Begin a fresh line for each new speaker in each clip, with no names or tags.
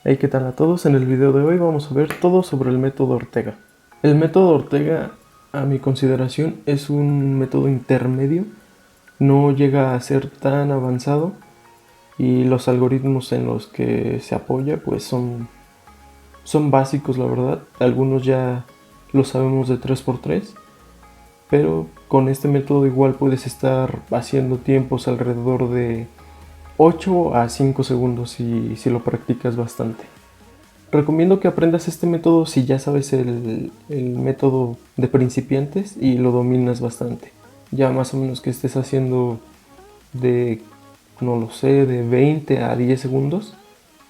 Hey, ¿qué tal a todos? En el video de hoy vamos a ver todo sobre el método Ortega. El método Ortega, a mi consideración, es un método intermedio, no llega a ser tan avanzado y los algoritmos en los que se apoya pues son básicos, la verdad. Algunos ya los sabemos de 3x3, pero con este método igual puedes estar haciendo tiempos alrededor de 8 a 5 segundos si lo practicas bastante. Recomiendo que aprendas este método si ya sabes el método de principiantes y lo dominas bastante. Ya más o menos que estés haciendo de, no lo sé, de 20 a 10 segundos,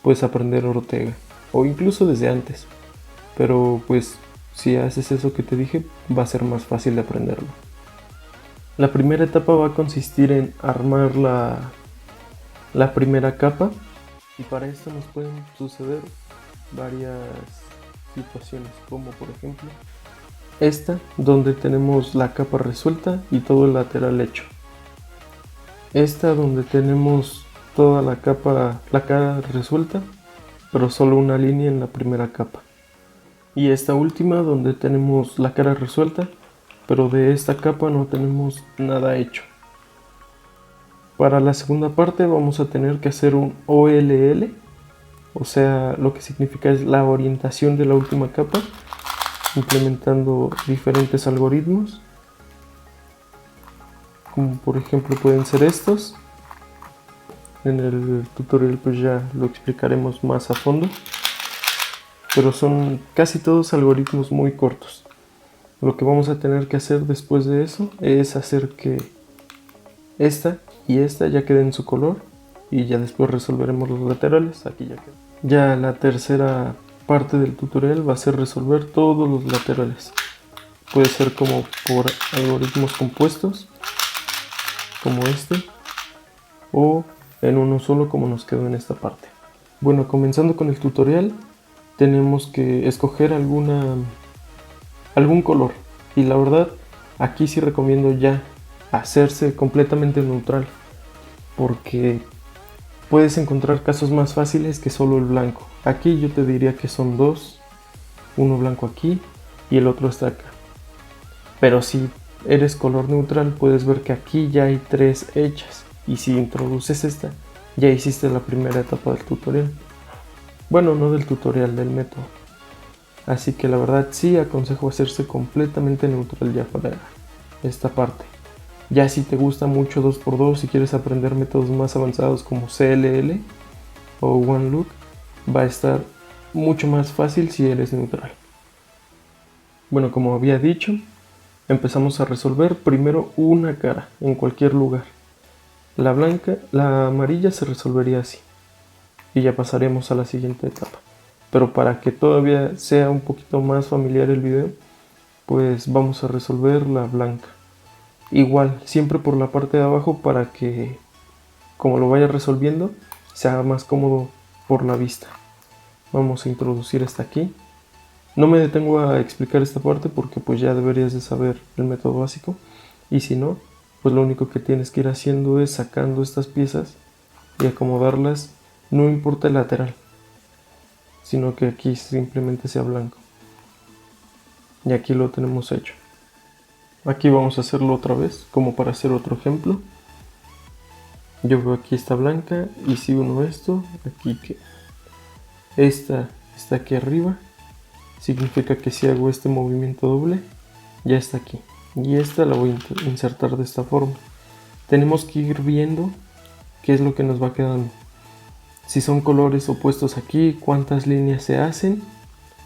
puedes aprender Ortega. O incluso desde antes. Pero pues si haces eso que te dije, va a ser más fácil de aprenderlo. La primera etapa va a consistir en armar la primera capa. Y para esto nos pueden suceder varias situaciones, como por ejemplo esta, donde tenemos la capa resuelta y todo el lateral hecho. Esta, donde tenemos toda la cara resuelta, pero solo una línea en la primera capa. Y esta última, donde tenemos la cara resuelta, pero de esta capa no tenemos nada hecho. Para la segunda parte vamos a tener que hacer un OLL, o sea, lo que significa es la orientación de la última capa, implementando diferentes algoritmos, como por ejemplo pueden ser estos. En el tutorial pues ya lo explicaremos más a fondo, pero son casi todos algoritmos muy cortos. Lo que vamos a tener que hacer después de eso es hacer que esta y esta ya queden en su color, y ya después resolveremos los laterales. Aquí ya quedó. Ya la tercera parte del tutorial va a ser resolver todos los laterales. Puede ser como por algoritmos compuestos, como este, o en uno solo como nos quedó en esta parte. Bueno, comenzando con el tutorial, tenemos que escoger algún color, y la verdad aquí sí recomiendo ya hacerse completamente neutral, porque puedes encontrar casos más fáciles que solo el blanco. Aquí yo te diría que son dos, uno blanco aquí y el otro está acá. Pero si eres color neutral, puedes ver que aquí ya hay 3 hechas, y si introduces esta, ya hiciste la primera etapa del tutorial. Bueno, no del tutorial, del método. Así que la verdad sí aconsejo hacerse completamente neutral ya para esta parte. Ya si te gusta mucho 2x2, si quieres aprender métodos más avanzados como CLL o OneLook, va a estar mucho más fácil si eres neutral. Bueno, como había dicho, empezamos a resolver primero una cara en cualquier lugar. La amarilla se resolvería así, y ya pasaremos a la siguiente etapa. Pero para que todavía sea un poquito más familiar el video, pues vamos a resolver la blanca. Igual, siempre por la parte de abajo, para que como lo vaya resolviendo sea más cómodo por la vista. Vamos a introducir esta aquí. No me detengo a explicar esta parte porque pues ya deberías de saber el método básico, y si no, pues lo único que tienes que ir haciendo es sacando estas piezas y acomodarlas, no importa el lateral, sino que aquí simplemente sea blanco. Y aquí lo tenemos hecho. Aquí vamos a hacerlo otra vez, como para hacer otro ejemplo. Yo veo aquí esta blanca, y si uno esto, aquí que esta está aquí arriba, significa que si hago este movimiento doble, ya está aquí. Y esta la voy a insertar de esta forma. Tenemos que ir viendo qué es lo que nos va quedando. Si son colores opuestos aquí, cuántas líneas se hacen,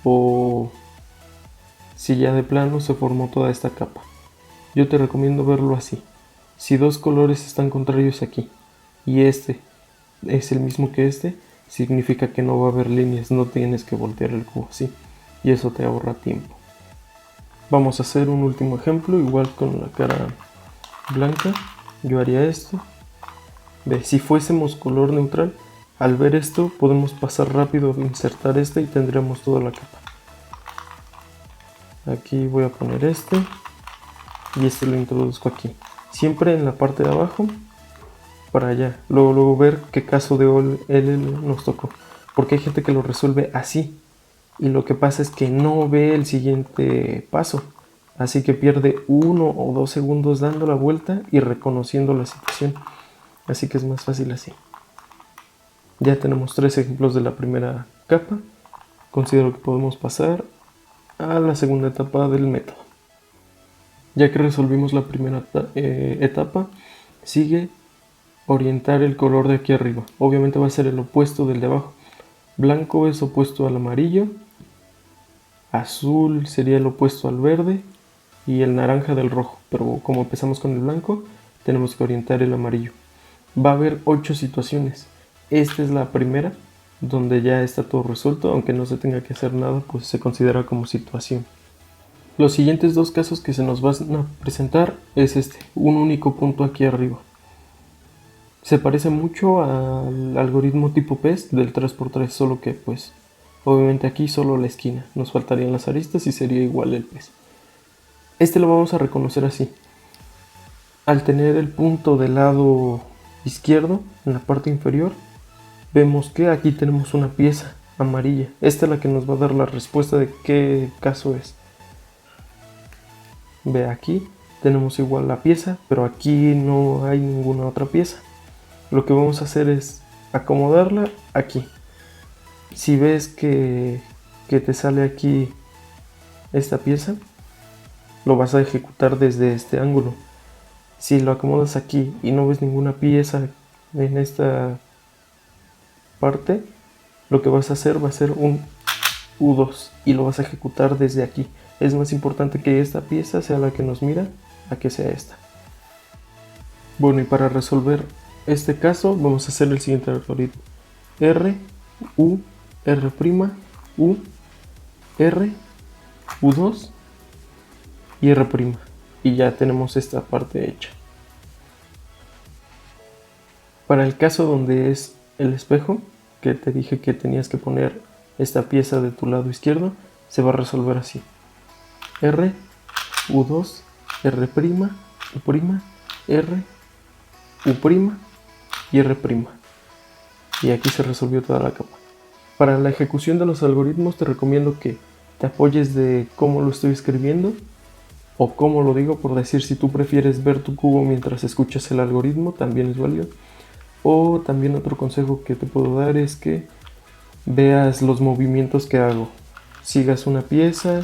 o si ya de plano se formó toda esta capa. Yo te recomiendo verlo así. Si dos colores están contrarios aquí y este es el mismo que este, significa que no va a haber líneas, no tienes que voltear el cubo así, y eso te ahorra tiempo. Vamos a hacer un último ejemplo, igual con la cara blanca. Yo haría esto. Ve, si fuésemos color neutral, al ver esto podemos pasar rápido a insertar este y tendríamos toda la capa. Aquí voy a poner este, y este lo introduzco aquí, siempre en la parte de abajo, para allá. Luego ver qué caso de OLL nos tocó. Porque hay gente que lo resuelve así. Y lo que pasa es que no ve el siguiente paso. Así que pierde 1 o 2 segundos dando la vuelta y reconociendo la situación. Así que es más fácil así. Ya tenemos 3 ejemplos de la primera capa. Considero que podemos pasar a la segunda etapa del método. Ya que resolvimos la primera etapa, sigue orientar el color de aquí arriba. Obviamente va a ser el opuesto del de abajo. Blanco es opuesto al amarillo, azul sería el opuesto al verde y el naranja del rojo. Pero como empezamos con el blanco, tenemos que orientar el amarillo. Va a haber 8 situaciones. Esta es la primera, donde ya está todo resuelto, aunque no se tenga que hacer nada, pues se considera como situación. Los siguientes 2 casos que se nos van a presentar es un único punto aquí arriba. Se parece mucho al algoritmo tipo PES del 3×3, solo que pues obviamente aquí solo la esquina, nos faltarían las aristas y sería igual el PES. Lo vamos a reconocer así. Al tener el punto del lado izquierdo, en la parte inferior, vemos que aquí tenemos una pieza amarilla. Esta es la que nos va a dar la respuesta de qué caso es. Ve, aquí tenemos igual la pieza, pero aquí no hay ninguna otra pieza. Lo que vamos a hacer es acomodarla aquí. Si ves que te sale aquí esta pieza, lo vas a ejecutar desde este ángulo. Si lo acomodas aquí y no ves ninguna pieza en esta parte, lo que vas a hacer va a ser un U2 y lo vas a ejecutar desde aquí. Es más importante que esta pieza sea la que nos mira a que sea esta. Bueno, y para resolver este caso vamos a hacer el siguiente algoritmo: R, U, R', U, R, U2 y R'. Y ya tenemos esta parte hecha. Para el caso donde es el espejo, que te dije que tenías que poner esta pieza de tu lado izquierdo, se va a resolver así: R, U2, R', U', R, U' y R'. Y aquí se resolvió toda la capa. Para la ejecución de los algoritmos te recomiendo que te apoyes de cómo lo estoy escribiendo o cómo lo digo, por decir, si tú prefieres ver tu cubo mientras escuchas el algoritmo, también es válido. O también otro consejo que te puedo dar es que veas los movimientos que hago. Sigas una pieza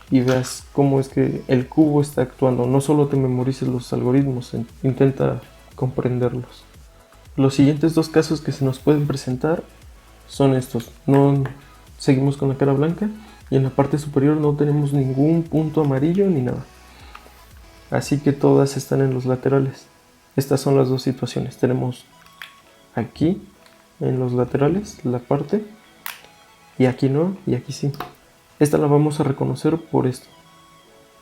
y veas cómo es que el cubo está actuando. No solo te memorices los algoritmos, intenta comprenderlos. Los siguientes 2 casos que se nos pueden presentar son estos. No seguimos con la cara blanca y en la parte superior no tenemos ningún punto amarillo ni nada. Así que todas están en los laterales. Estas son las 2 situaciones. Tenemos aquí en los laterales la parte y aquí no y aquí sí. Esta la vamos a reconocer por esto.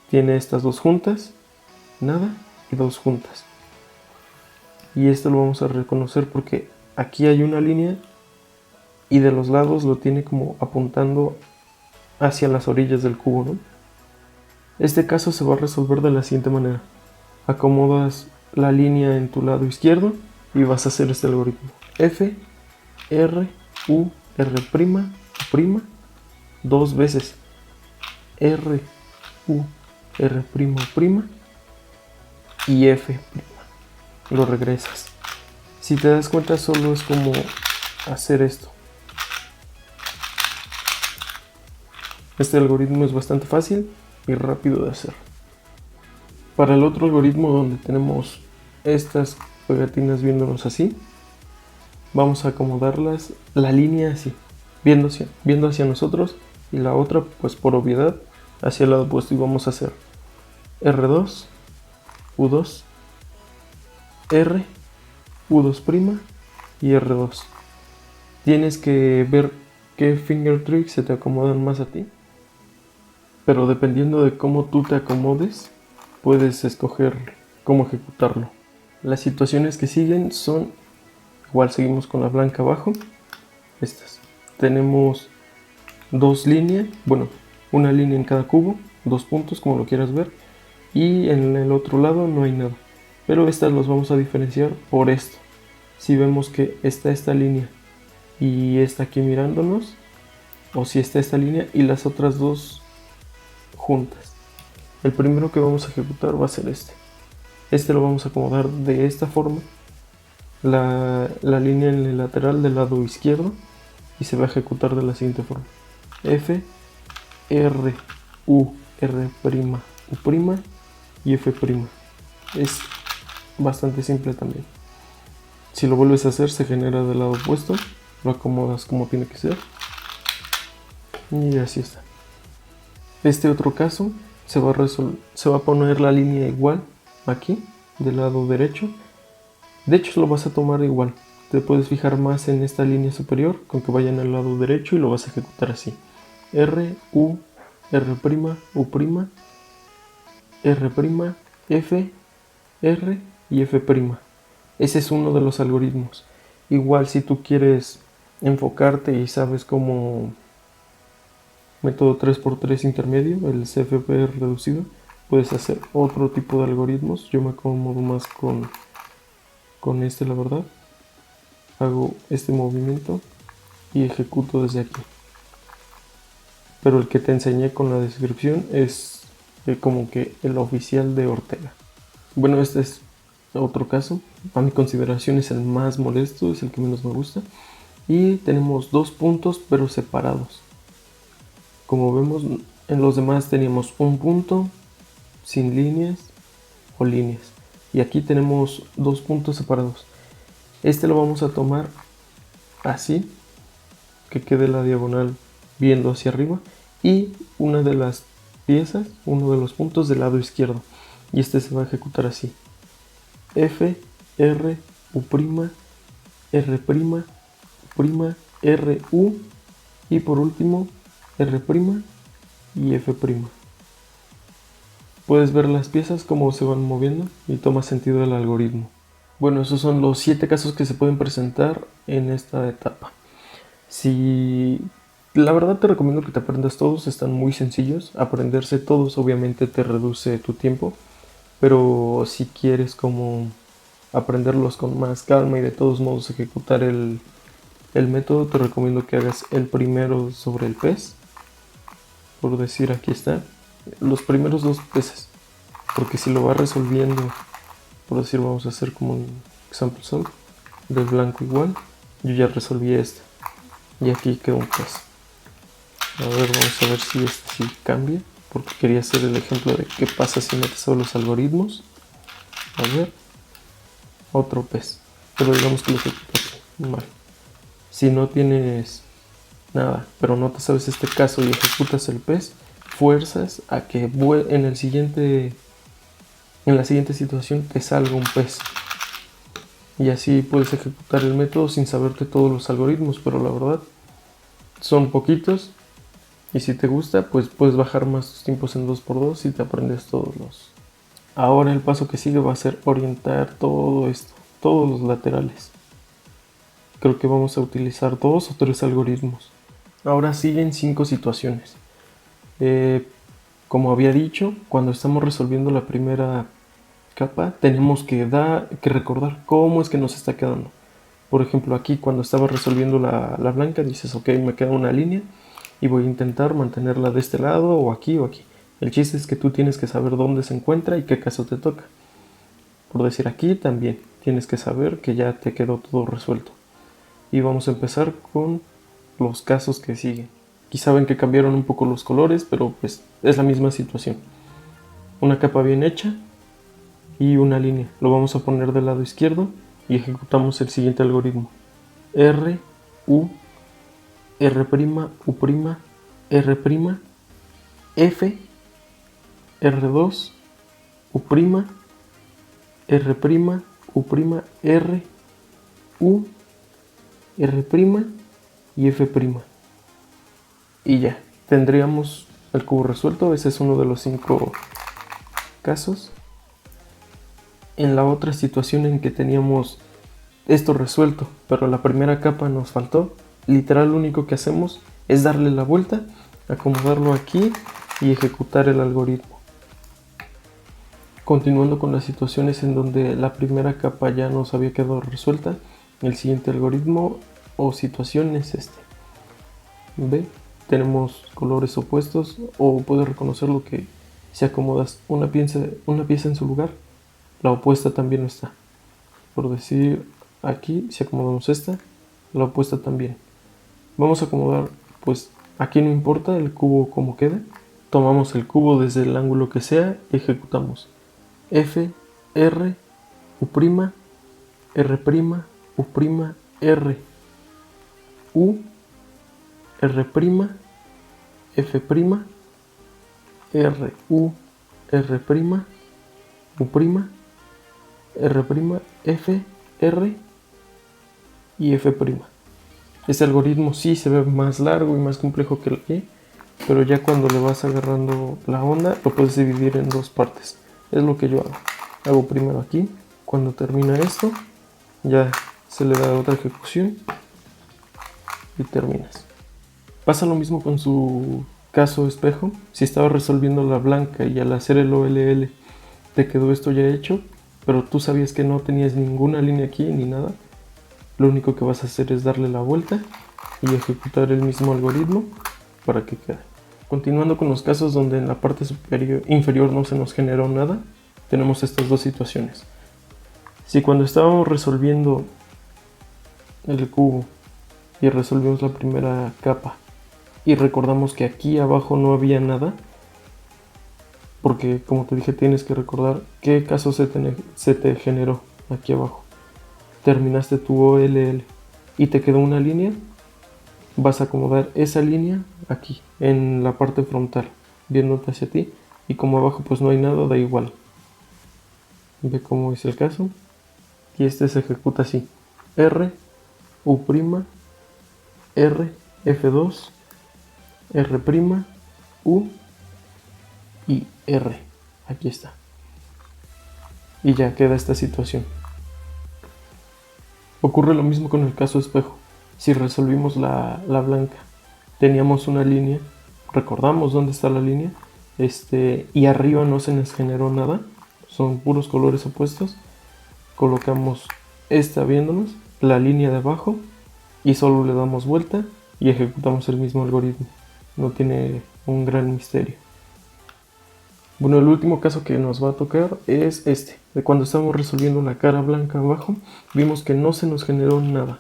Tiene estas 2 juntas, nada y 2 juntas. Y esto lo vamos a reconocer porque aquí hay una línea y de los lados lo tiene como apuntando hacia las orillas del cubo, ¿no? Este caso se va a resolver de la siguiente manera. Acomodas la línea en tu lado izquierdo y vas a hacer este algoritmo: F, R, U, R', U', 2 veces, R, U, R', U' y F'. Lo regresas. Si te das cuenta, solo es como hacer esto. Este algoritmo es bastante fácil y rápido de hacer. Para el otro algoritmo, donde tenemos estas pegatinas viéndonos así, vamos a acomodarlas la línea así, viendo hacia nosotros, y la otra, pues por obviedad, hacia el lado opuesto. Y vamos a hacer R2, U2, R, U2' y R2. Tienes que ver qué finger tricks se te acomodan más a ti, pero dependiendo de cómo tú te acomodes, puedes escoger cómo ejecutarlo. Las situaciones que siguen son, igual seguimos con la blanca abajo. Estas. Tenemos 2 líneas, bueno, una línea en cada cubo, 2 puntos como lo quieras ver, y en el otro lado no hay nada. pero estas los vamos a diferenciar por esto. Si vemos que está esta línea y esta aquí mirándonos, o si está esta línea y las otras dos juntas. El primero que vamos a ejecutar va a ser este. Este lo vamos a acomodar de esta forma, la línea en el lateral del lado izquierdo, y se va a ejecutar de la siguiente forma: F, R, U, R', U' y F'. Es bastante simple también. Si lo vuelves a hacer, se genera del lado opuesto, lo acomodas como tiene que ser y así está. Este otro caso se va a poner la línea igual aquí del lado derecho. De hecho lo vas a tomar igual, te puedes fijar más en esta línea superior con que vayan al lado derecho y lo vas a ejecutar así: R, U, R', U', R', F, R y F'. Ese es uno de los algoritmos. Igual si tú quieres enfocarte y sabes cómo método 3x3 intermedio, el CFP reducido, puedes hacer otro tipo de algoritmos. Yo me acomodo más con este, la verdad. Hago este movimiento y ejecuto desde aquí. Pero el que te enseñé con la descripción es como que el oficial de Ortega. Bueno, este es otro caso. A mi consideración es el más molesto, es el que menos me gusta. Y tenemos dos puntos pero separados. Como vemos, en los demás teníamos un punto sin líneas o líneas. Y aquí tenemos dos puntos separados. Este lo vamos a tomar así, que quede la diagonal viendo hacia arriba, y una de las piezas, uno de los puntos del lado izquierdo. Y este se va a ejecutar así: F, R, U', R', U', R, U, y por último R' y F'. Puedes ver las piezas cómo se van moviendo y toma sentido el algoritmo. Bueno, esos son los 7 casos que se pueden presentar en esta etapa. Si la verdad te recomiendo que te aprendas todos, están muy sencillos. Aprenderse todos obviamente te reduce tu tiempo, pero si quieres como aprenderlos con más calma y de todos modos ejecutar el método, te recomiendo que hagas el primero sobre el pez. Por decir, aquí está, los primeros dos peces, porque si lo vas resolviendo, por decir, vamos a hacer como un example solve del blanco igual. Yo ya resolví este y aquí quedó un pez. A ver, vamos a ver si este sí cambia, porque quería hacer el ejemplo de qué pasa si metes todos los algoritmos. A ver, otro pez, pero digamos que lo ejecutas mal. Si no tienes nada, pero no te sabes este caso y ejecutas el pez, fuerzas a que en la siguiente situación te salga un pez. Y así puedes ejecutar el método sin saberte todos los algoritmos, pero la verdad son poquitos. Y si te gusta, pues puedes bajar más tus tiempos en 2x2 y te aprendes todos los. Ahora el paso que sigue va a ser orientar todo esto, todos los laterales. Creo que vamos a utilizar 2 o 3 algoritmos. Ahora siguen 5 situaciones. Como había dicho, cuando estamos resolviendo la primera capa, tenemos que recordar cómo es que nos está quedando. Por ejemplo, aquí cuando estaba resolviendo la blanca, dices, ok, me queda una línea y voy a intentar mantenerla de este lado o aquí o aquí. El chiste es que tú tienes que saber dónde se encuentra y qué caso te toca. Por decir, aquí también tienes que saber que ya te quedó todo resuelto. Y vamos a empezar con los casos que siguen. Aquí saben que cambiaron un poco los colores, pero pues es la misma situación. Una capa bien hecha y una línea. Lo vamos a poner del lado izquierdo y ejecutamos el siguiente algoritmo: R, U, R', U', R', F, R2, U', R', U', R, U, R' y F'. Y ya, tendríamos el cubo resuelto. Ese es uno de los 5 casos. En la otra situación en que teníamos esto resuelto, pero la primera capa nos faltó, literal lo único que hacemos es darle la vuelta, acomodarlo aquí y ejecutar el algoritmo. Continuando con las situaciones en donde la primera capa ya nos había quedado resuelta, el siguiente algoritmo o situación es este. ¿Ve? Tenemos colores opuestos, o puedes reconocerlo que si acomodas una pieza en su lugar, la opuesta también no está. Por decir, aquí si acomodamos esta, la opuesta también. Vamos a acomodar, pues aquí no importa el cubo como quede. Tomamos el cubo desde el ángulo que sea y ejecutamos F, R, U', R', U', R, U, R', F', R, U, R', U', R', F, R y F'. Este algoritmo sí se ve más largo y más complejo que el E, pero ya cuando le vas agarrando la onda lo puedes dividir en dos partes. Es lo que yo hago. Hago primero aquí, cuando termina esto, ya se le da otra ejecución y terminas. Pasa lo mismo con su caso espejo. Si estaba resolviendo la blanca y al hacer el OLL te quedó esto ya hecho, pero tú sabías que no tenías ninguna línea aquí ni nada, lo único que vas a hacer es darle la vuelta y ejecutar el mismo algoritmo para que quede. Continuando con los casos donde en la parte inferior no se nos generó nada, tenemos estas dos situaciones. Si cuando estábamos resolviendo el cubo y resolvimos la primera capa y recordamos que aquí abajo no había nada, porque como te dije tienes que recordar qué caso se te generó aquí abajo. Terminaste tu OLL y te quedó una línea, vas a acomodar esa línea aquí en la parte frontal viéndote hacia ti, y como abajo pues no hay nada, da igual. Ve cómo es el caso y este se ejecuta así: R, U', R, F2, R', U y R. Aquí está. Y ya queda esta situación. Ocurre lo mismo con el caso espejo. Si resolvimos la blanca, teníamos una línea, recordamos dónde está la línea, y arriba no se nos generó nada, son puros colores opuestos. Colocamos esta viéndonos, la línea de abajo, y solo le damos vuelta y ejecutamos el mismo algoritmo. No tiene un gran misterio. Bueno, el último caso que nos va a tocar es este. De cuando estamos resolviendo la cara blanca abajo, vimos que no se nos generó nada.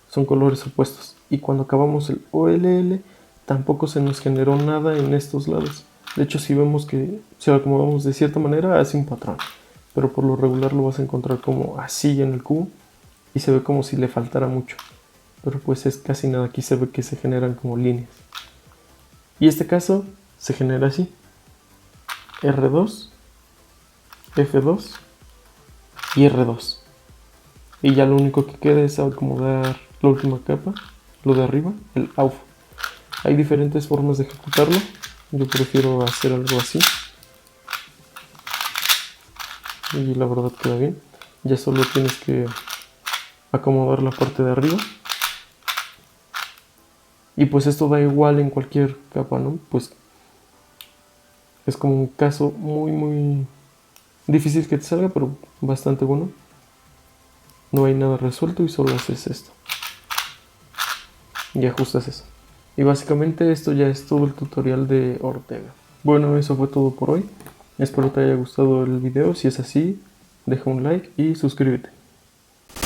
Son colores opuestos. Y cuando acabamos el OLL, tampoco se nos generó nada en estos lados. De hecho, si vemos que si lo acomodamos de cierta manera, hace un patrón. Pero por lo regular lo vas a encontrar como así en el cubo y se ve como si le faltara mucho. Pero pues es casi nada. Aquí se ve que se generan como líneas. Y este caso se genera así: R2, F2 y R2. Y ya lo único que queda es acomodar la última capa, lo de arriba, el AUF. Hay diferentes formas de ejecutarlo. Yo prefiero hacer algo así. Y la verdad queda bien. Ya solo tienes que acomodar la parte de arriba. Y pues esto da igual en cualquier capa, ¿no? Pues es como un caso muy difícil que te salga, pero bastante bueno. No hay nada resuelto y solo haces esto. Y ajustas eso. Y básicamente esto ya es todo el tutorial de Ortega. Bueno, eso fue todo por hoy. Espero te haya gustado el video. Si es así, deja un like y suscríbete.